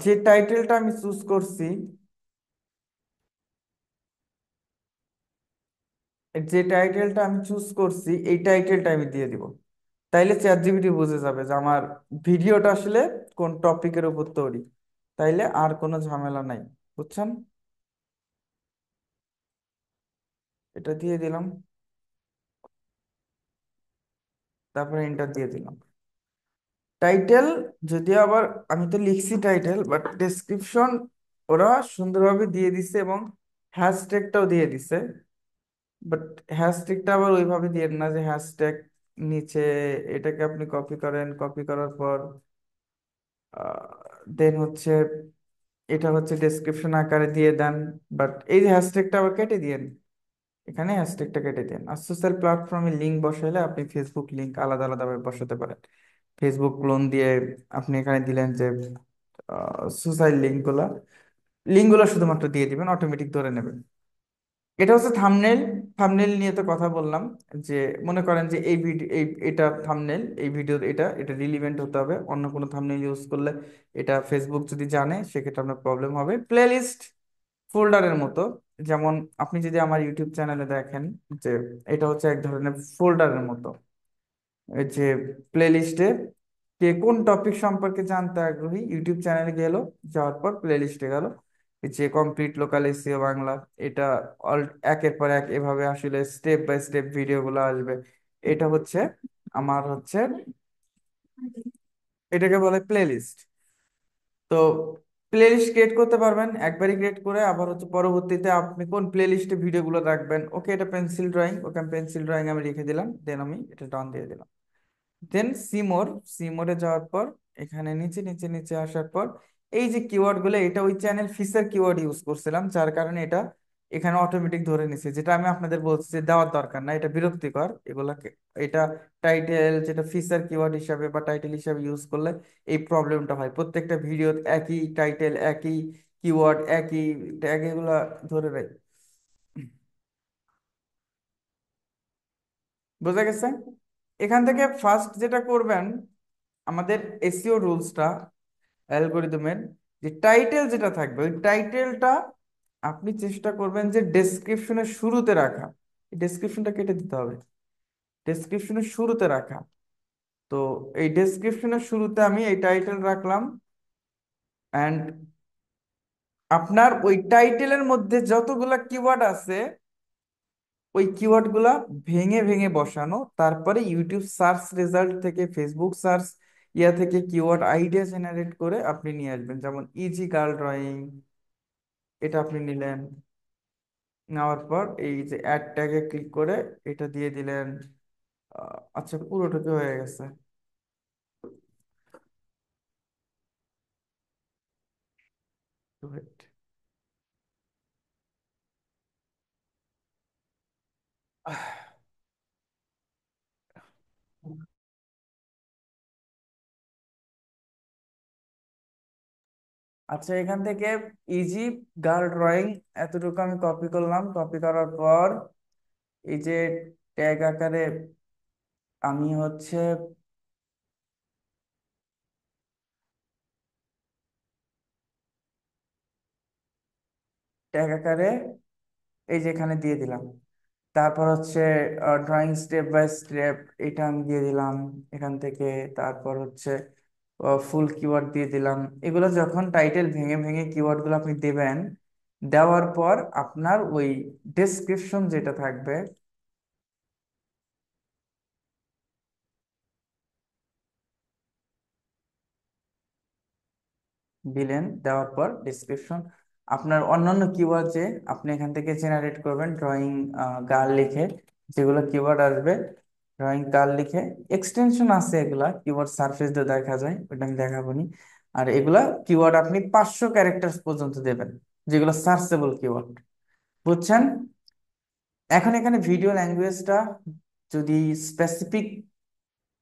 যে টাইটেলটা আমি চুজ করছি, যে টাইটেলটা আমি চুজ করছি এই টাইটেলটা আমি দিয়ে দিব। তাইলে চ্যাট জিপিটি বুঝে যাবে যে আমার ভিডিওটা আসলে কোন টপিকের উপর তৈরি। তাইলে আর কোনো ঝামেলা নাই, বুঝছেন? এটা দিয়ে দিলাম, তারপরে এন্টার দিয়ে দিলাম। টাইটেল, যদিও আবার আমি তো লিখছি টাইটেল, বাট ডেসক্রিপশন ওরা সুন্দরভাবে দিয়ে দিছে এবং হ্যাশট্যাগটাও দিয়ে দিছে। বাট হ্যাশট্যাগটা আবার ওইভাবে দিয়ে না যে হ্যাশট্যাগ নিচে, এটাকে আপনি কপি করেন, কপি করার পর দেন হচ্ছে এটা হচ্ছে ডেসক্রিপশন আকারে দিয়ে দেন। বাট এই যে হ্যাশট্যাগটা আবার কেটে দিয়েন, এখানে হ্যাশট্যাগটা কেটে দেন। আর সোশ্যাল প্ল্যাটফর্মে লিঙ্ক বসাইলে আপনি ফেসবুক লিঙ্ক আলাদা আলাদাভাবে বসাতে পারেন। ফেসবুক ক্লোন দিয়ে আপনি এখানে দিলেন যে সোশ্যাল লিঙ্কগুলো শুধুমাত্র দিয়ে দিবেন, অটোমেটিক ধরে নেবেন। এটা হচ্ছে থাম্বনেল। থাম্বনেল নিয়ে তো কথা বললাম, যে মনে করেন যে এই ভিডিও, এটা থাম্বনেল, এই ভিডিও এটা এটা রিলিভেন্ট হতে হবে, অন্য কোনো থাম্বনেল ইউজ করলে এটা ফেসবুক যদি জানে সেক্ষেত্রে আপনার প্রবলেম হবে। প্লেলিস্ট ফোল্ডারের মতো, যেমন আপনি যদি আমার ইউটিউব চ্যানেলে দেখেন যে এটা হচ্ছে এক ধরনের ফোল্ডারের মতো। এই যে প্লেলিস্টে কে কোন টপিক সম্পর্কে জানতে আগ্রহী, ইউটিউব চ্যানেলে গেল, যাওয়ার পর প্লেলিস্টে গেল, এই যে কমপ্লিট লোকাল এসইও বাংলা, এটা অল একের পর এক এভাবে আসলে স্টেপ বাই স্টেপ ভিডিওগুলো আসবে। এটা হচ্ছে আমার হচ্ছে, এটাকে বলে প্লেলিস্ট। তো প্লে লিস্ট ক্রিয়েট করতে পারবেন একবারই ক্রিয়েট করে, আবার হচ্ছে পরবর্তীতে আপনি কোন প্লে লিস্টে ভিডিওগুলো রাখবেন। ওকে, এটা পেন্সিল ড্রয়িং, ওকে আমি পেন্সিল ড্রয়িং আমি রেখে দিলাম, দেন আমি এটা ডান দিয়ে দিলাম। দেন সিমোর, সিমোরে যাওয়ার পর এখানে নিচে নিচে নিচে আসার পর এই যে কিওয়ার্ড গুলো, এটা ওই চ্যানেল ফিচার কিওয়ার্ড ইউজ করছিলাম, যার কারণে এটা এখানে অটোমেটিক ধরে নিছে, যেটা আমি আপনাদের বলছি যে দেওয়ার দরকার না, এটা বিরক্তিকর এগুলাকে। এটা টাইটেল যেটা ফিচার কিওয়ার্ড হিসাবে বা টাইটেল হিসাবে ইউজ করলে এই প্রবলেমটা হয়, প্রত্যেকটা ভিডিও একই টাইটেল, একই কিওয়ার্ড, একই ট্যাগ, এগুলা ধরে রাখ। বোঝা গেছে? এখান থেকে ফার্স্ট যেটা করবেন, আমাদের এসইও রুলসটা, অ্যালগোরিদমের যে টাইটেল যেটা থাকবে, ওই টাইটেলটা আপনি চেষ্টা করবেন যে ডেসক্রিপশনের শুরুতে রাখা। ডেসক্রিপশনটা কেটে দিতে হবে, ডেসক্রিপশনের শুরুতে রাখা। তো এই ডেসক্রিপশনের শুরুতে আমি এই টাইটেল রাখলাম, অ্যান্ড আপনার ওই টাইটেলের মধ্যে যতগুলা কিওয়ার্ড আছে, ওই কিওয়ার্ড গুলা ভেঙে ভেঙে বসানো, তারপরে ইউটিউব সার্চ রেজাল্ট থেকে, ফেসবুক সার্চ ইয়া থেকে কিওয়ার্ড আইডিয়া জেনারেট করে আপনি নিয়ে আসবেন। যেমন ইজি গার্ল ড্রয়িং, এটা আপনি নিলেন, নেওয়ার পর এই যে অ্যাড ট্যাগে ক্লিক করে এটা দিয়ে দিলেন। আচ্ছা, পুরোটুকু হয়ে গেছে। Wait. আচ্ছা, এখান থেকে ইজি গার্ল ড্রয়িং এতটুকু আমি কপি করলাম, কপি করার পর এই যে ট্যাগ আকারে আমি হচ্ছে ট্যাগ আকারে এই যে এখানে দিয়ে দিলাম। তারপর হচ্ছে ড্রয়িং স্টেপ বাই স্টেপ, এটা আমি দিয়ে দিলাম এখান থেকে। তারপর হচ্ছে ফুল কিওয়ার্ড দিয়ে দিলাম। এগুলো যখন টাইটেল ভেঙে ভেঙে কিওয়ার্ড গুলো আপনি দেবেন, দেওয়ার পর আপনার ওই ডেসক্রিপশন যেটা থাকবে, দিলেন, দেওয়ার পর ডেসক্রিপশন আপনার অন্যান্য কিওয়ার্ড যে আপনি এখান থেকে জেনারেট করবেন, ড্রয়িং গার্ল লিখে যেগুলো কিওয়ার্ড আসবে, ড্রয়িং গার্ল লিখে এক্সটেনশন আছে, এগুলা কিওয়ার্ড সারফেস দিয়ে দেখা যায়, ওটা আমি দেখাবো নি। আর এগুলা কিওয়ার্ড আপনি 500 ক্যারেক্টার্স পর্যন্ত দেবেন, যেগুলো সার্চেবল কিওয়ার্ড। বুঝছেন? এখন এখানে ভিডিও ল্যাঙ্গুয়েজটা যদি স্পেসিফিক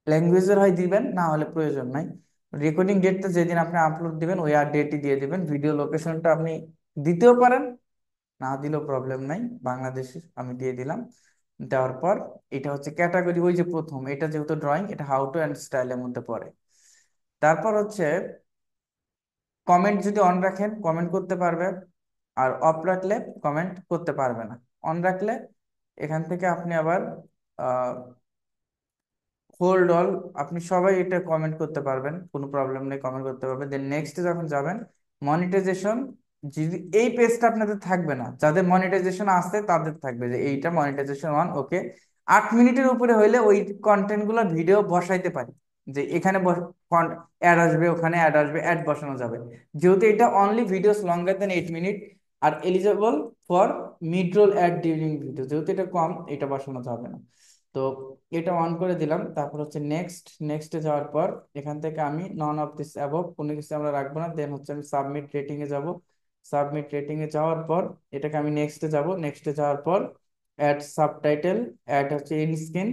ল্যাঙ্গুয়েজের হয় দিবেন, না হলে প্রয়োজন নাই। রেকর্ডিং ডেটটা যেদিন আপনি আপলোড দিবেন ওই আর ডেটই দিয়ে দিবেন। ভিডিও লোকেশনটা আপনি দিতেও পারেন, না দিলেও প্রবলেম নাই, বাংলাদেশে আমি দিয়ে দিলাম। দেওয়ার পর এটা হচ্ছে ক্যাটাগরি, ওই যে প্রথম এটা যেহেতু ড্রয়িং, এটা হাউ টু অ্যান্ড স্টাইলের মধ্যে পড়ে। তারপর হচ্ছে কমেন্ট যদি অন রাখেন কমেন্ট করতে পারবে, আর অফ রাখলে কমেন্ট করতে পারবে না। অন রাখলে এখান থেকে আপনি আবার হোল্ড অল, আপনি সবাই এটা কমেন্ট করতে পারবেন, কোনো প্রবলেম নেই, কমেন্ট করতে পারবেন। দেন নেক্সট যখন যাবেন, মনিটাইজেশন, যদি এই পেজটা আপনাদের থাকবে না, যাদের মনিটাইজেশন আছে তাদের থাকবে যে এইটা মনিটাইজেশন অন, ওকে। 8 মিনিটের উপরে হইলে ওই কন্টেন্ট গুলো ভিডিও বসাইতে পারি, যে এখানে অ্যাড আসবে, ওখানে অ্যাড আসবে, অ্যাড বসানো যাবে। যেহেতু এটা only videos longer than 8 minute, আর eligible for mid roll ad during video, যেহেতু এটা কম, এটা বসানো যাবে না। তো এটা অন করে দিলাম। তারপর হচ্ছে নেক্সট, নেক্সটে যাওয়ার পর এখান থেকে আমি নন অফ দিস অ্যাবভ কোনো কিছু আমরা রাখবো না। দেন হচ্ছে আমি সাবমিট রেটিং এ যাব। সাবমিট রেটিং এ যাওয়ার পর এটাকে আমি নেক্সটে যাব। নেক্সটে যাওয়ার পর অ্যাড সাবটাইটেল, অ্যাড হচ্ছে ইন স্ক্রিন।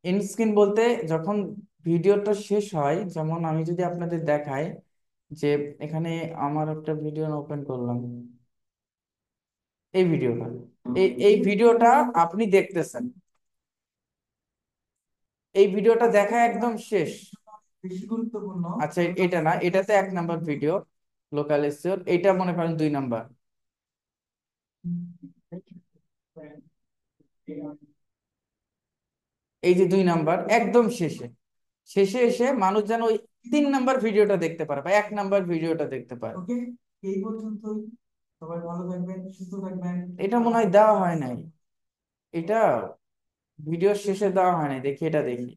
ইন স্ক্রিন বলতে যখন ভিডিওটা শেষ হয়, যেমন আমি যদি আপনাদের দেখাই যে এখানে আমার একটা ভিডিও ওপেন করলাম, এই ভিডিওটা, এই ভিডিওটা আপনি দেখতেছেন, এই ভিডিওটা দেখা একদম শেষ, বেশি গুরুত্বপূর্ণ। আচ্ছা, এটা না, এটাতে 1 নাম্বার ভিডিও, লোকাল এসইও, এটা মনে করেন 2 নাম্বার। এই যে 2 নাম্বার একদম শেষে, শেষে এসে মানুষ যেন ওই 3 নাম্বার ভিডিওটা দেখতে পারে বা 1 নাম্বার ভিডিওটা দেখতে পারে। ওকে, এই পর্যন্তই। সবাই ভালো থাকবেন, সুস্থ থাকবেন। এটা মনে হয় দেওয়া হয় নাই, এটা ভিডিওর শেষে দেওয়া হয় নাই, দেখি এটা দেখি।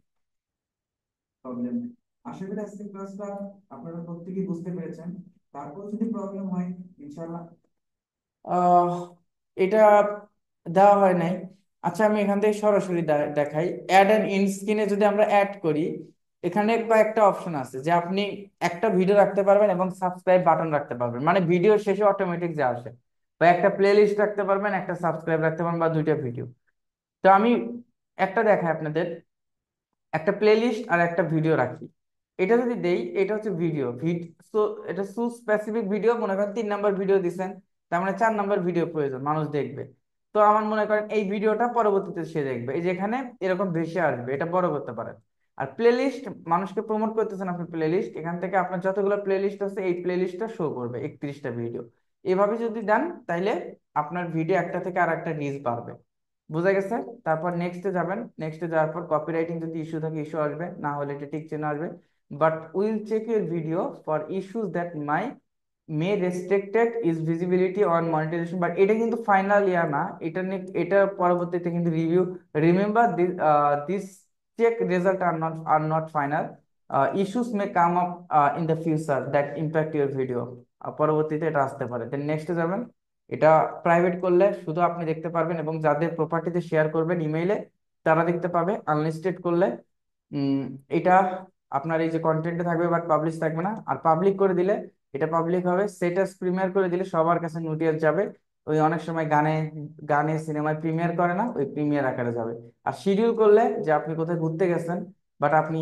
প্রবলেম নেই। আশা করি আজকের ক্লাসটা আপনারা প্রত্যেকেই বুঝতে পেরেছেন। তারপর যদি প্রবলেম হয় ইনশাল্লাহ আহ এটা দেওয়া হয় নাই। আচ্ছা আমি এখান থেকে সরাসরি দেখাই। অ্যাড অ্যান্ড ইন স্ক্রিনে যদি আমরা অ্যাড করি, এখানে কয়েকটা অপশন আছে যে আপনি একটা ভিডিও রাখতে পারবেন এবং সাবস্ক্রাইব বাটন রাখতে পারবেন, মানে ভিডিও শেষে অটোমেটিক যে আসে, বা একটা প্লে লিস্ট রাখতে পারবেন, একটা সাবস্ক্রাইব রাখতে পারবেন, বা দুইটা ভিডিও। তো আমি একটা দেখাই আপনাদের, একটা প্লেলিস্ট আর একটা ভিডিও রাখি। এটা যদি দেই, এটা হচ্ছে ভিডিও সো এটা সু স্পেসিফিক ভিডিও, মনে করেন 3 নাম্বার ভিডিও দিছেন, তার মানে 4 নাম্বার ভিডিও প্রয়োজন, মানুষ দেখবে। তো আমার মনে করেন এই ভিডিওটা পরবর্তীতে সে দেখবে, এই যে এখানে এরকম ভেসে আসবে, এটা বড় করতে পারেন। আর প্লেলিস্ট, মানুষকে প্রমোট করতেছেন আপনি প্লেলিস্ট, এখান থেকে আপনার যতগুলো প্লেলিস্ট আছে এই প্লেলিস্টটা শো করবে 31টা ভিডিও। এভাবে যদি দেন তাইলে আপনার ভিডিও একটা থেকে আর একটা রিচ বাড়বে। বুঝা গেছে? তারপর নেক্সটে যাবেন, নেক্সটে যাওয়ার পর কপিরাইটিং যদি ইস্যু থাকে ইস্যু আসবে, না হলে এটা ঠিক চেনে আসবে। But will check your video for issues that may restricted is visibility on monetization. But এটা কিন্তু ফাইনাল ইয়া না, এটা নিয়ে এটা পরবর্তীতে কিন্তু review. Remember this check result are not final, issues may come up in the future that impact your video. পরবর্তীতে এটা আসতে পারে। দেন নেক্সটে যাবেন। এটা প্রাইভেট করলে শুধু আপনি দেখতে পারবেন এবং যাদের প্রপার্টিতে শেয়ার করবেন ইমেইলে তারা দেখতে পাবে। আনলিস্টেড করলে উম, এটা আপনার এই যে কন্টেন্টে থাকবে বাট পাবলিশ থাকবে না। আর পাবলিক করে দিলে এটা পাবলিক হবে। স্ট্যাটাস প্রিমিয়ার করে দিলে সবার কাছে নোটিশ যাবে। ওই অনেক সময় গানে গানে সিনেমায় প্রিমিয়ার করে না, ওই প্রিমিয়ার আকারে যাবে। আর শিডিউল করলে যে আপনি কোথায় ঘুরতে গেছেন, বাট আপনি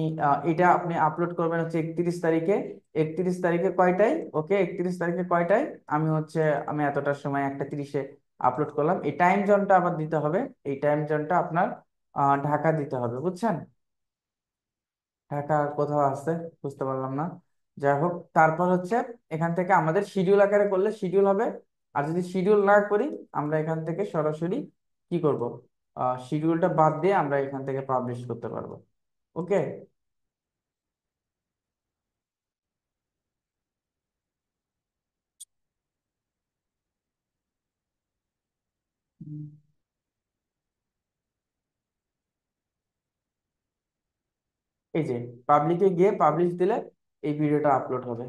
এটা আপনি আপলোড করবেন হচ্ছে 31 তারিখে। 31 তারিখে কয়টায়? ওকে, 31 তারিখে কয়টায়? আমি হচ্ছে আমি এতটার সময় 1টা 30-এ আপলোড করলাম। এই টাইম জোনটা আবার দিতে হবে। এই টাইম জোনটা আপনার ঢাকা দিতে হবে, বুঝছেন? ঢাকা আর কোথাও আছে, বুঝতে পারলাম না। যাই হোক, তারপর হচ্ছে এখান থেকে আমাদের শিডিউল আকারে করলে শিডিউল হবে। আর যদি শিডিউল না করি, আমরা এখান থেকে সরাসরি কি করব, শিডিউলটা বাদ দিয়ে আমরা এখান থেকে পাবলিশ করতে পারবো। ওকে। এই যে পাবলিকে গিয়ে পাবলিশ দিলে এই ভিডিওটা আপলোড হবে।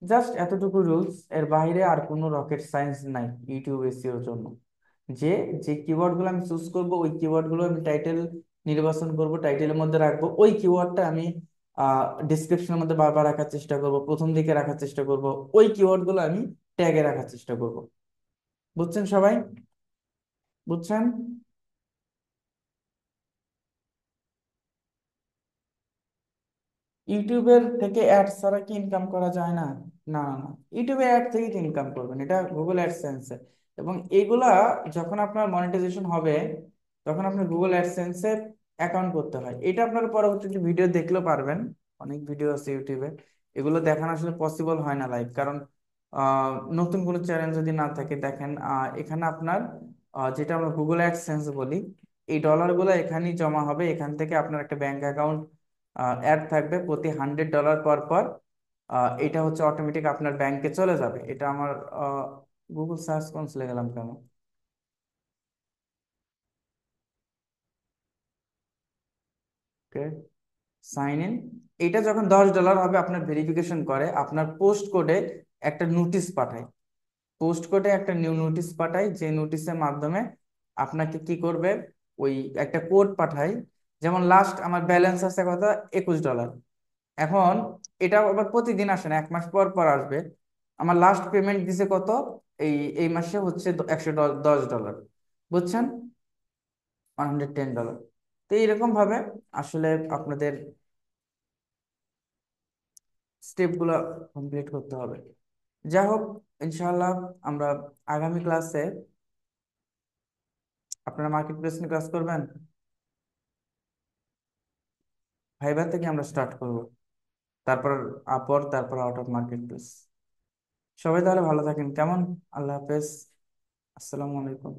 জাস্ট এতটুকু রুলস, এর বাইরে আর কোনো রকেট সায়েন্স নাই ইউটিউব এসইওর জন্য। যে যে কিওয়ার্ড গুলো আমি চুজ করব, ওই কিওয়ার্ড গুলো আমি টাইটেল নির্বাচন করব, টাইটেলের মধ্যে রাখবো। ওই কিওয়ার্ডটা আমি ডিসক্রিপশনের মধ্যে বারবার রাখার চেষ্টা করব, প্রথম দিকে রাখার চেষ্টা করব। ওই কিওয়ার্ড গুলো আমি ট্যাগে রাখার চেষ্টা করব। বুঝছেন সবাই? বুঝছেন? ইউটিউবের থেকে অ্যাড ছাড়া কি ইনকাম করা যায় না? না না না, ইউটিউবে অ্যাড থেকে কি ইনকাম করবেন, এটা গুগল অ্যাডসেন্সে। এবং এইগুলা যখন আপনার মনিটাইজেশন হবে, তখন আপনার গুগল অ্যাডসেন্সে অ্যাকাউন্ট করতে হয়। এটা আপনার পরবর্তীতে ভিডিও দেখলেও পারবেন, অনেক ভিডিও আছে ইউটিউবে। এগুলো দেখানো আসলে পসিবল হয় না লাইভ, কারণ নতুন কোনো চ্যানেল যদি না থাকে। দেখেন এখানে আপনার যেটা আমরা গুগল অ্যাডসেন্স বলি, এই ডলারগুলো এখানেই জমা হবে। এখান থেকে আপনার একটা ব্যাংক অ্যাকাউন্ট অ্যাড থাকবে প্রতি $100 পর পর। এটা হচ্ছে অটোমেটিক আপনার ব্যাংকে চলে যাবে। এটা আমার গুগল সার্চ কনসোলে গেলাম কেন? ওকে, সাইন ইন। এটা যখন $10 হবে, আপনার ভেরিফিকেশন করে আপনার পোস্ট কোডে একটা নোটিশ পাঠায়। পোস্ট কোডে একটা নিউ নোটিশ পাঠায়, যে নোটিশের মাধ্যমে আপনাকে কি করবে, ওই একটা কোড পাঠায়। যেমন লাস্ট আমার ব্যালেন্স আছে কত, $21। এখন এটা আবার প্রতিদিন আসে না, 1 মাস পর পর আসবে। আমার লাস্ট পেমেন্ট দিছে কত, এই এই মাসে হচ্ছে $110। বুঝছেন? $110। তো এইরকম ভাবে আসলে আপনাদের স্টেপ গুলো কমপ্লিট করতে হবে। যাই হোক, ইনশাআল্লাহ আমরা আগামী ক্লাসে, আপনারা মার্কেট প্লেস নিয়ে ক্লাস করবেন। ভাইবার থেকে আমরা স্টার্ট করব, তারপর আপর, তারপর আউট অফ মার্কেট প্লেস। সবাই তাহলে ভালো থাকেন, কেমন? আল্লাহ হাফেজ। আসসালামু আলাইকুম।